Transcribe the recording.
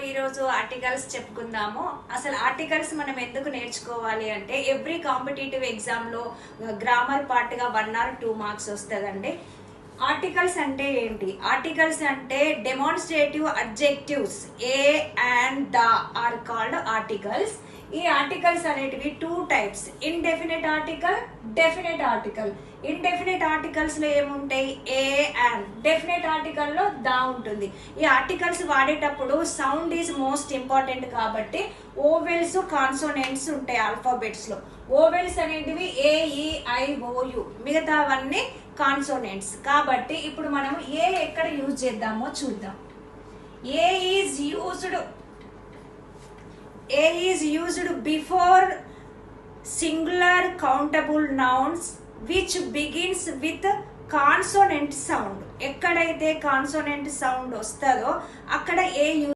ఈరోజు ఆర్టికల్స్ చెప్పుకుందాము. అసలు ఆర్టికల్స్ మనం ఎందుకు నేర్చుకోవాలి అంటే ఎవ్రీ కాంపిటేటివ్ ఎగ్జామ్లో గ్రామర్ పార్ట్గా 1 or 2 మార్క్స్ వస్తుందండి. ఆర్టికల్స్ అంటే ఏంటి? ఆర్టికల్స్ అంటే demonstrative adjectives a and the are called articles. ఈ ఆర్టికల్స్ అనేటివి 2 types, indefinite article, definite article. Indefinite articles లో ఏముంటాయి? ఏ అండ్. డెఫినెట్ ఆర్టికల్ లో దా ఉంటుంది. ఈ ఆర్టికల్స్ వాడేటప్పుడు సౌండ్ ఈజ్ మోస్ట్ ఇంపార్టెంట్ కాబట్టి ఓవెల్స్ కాన్సోనెంట్స్ ఉంటాయి ఆల్ఫాబెట్స్ లో. ఓవెల్స్ అనేటివి AEIOU, మిగతావన్నీ కాన్సోనెంట్స్. కాబట్టి ఇప్పుడు మనం ఏ ఎక్కడ యూజ్ చేద్దామో చూద్దాం. ఏ is used before singular countable nouns which begins with consonant sound. ఎక్కడైతే కాన్సోనెంట్ సౌండ్ వస్తుందో అక్కడ ఏ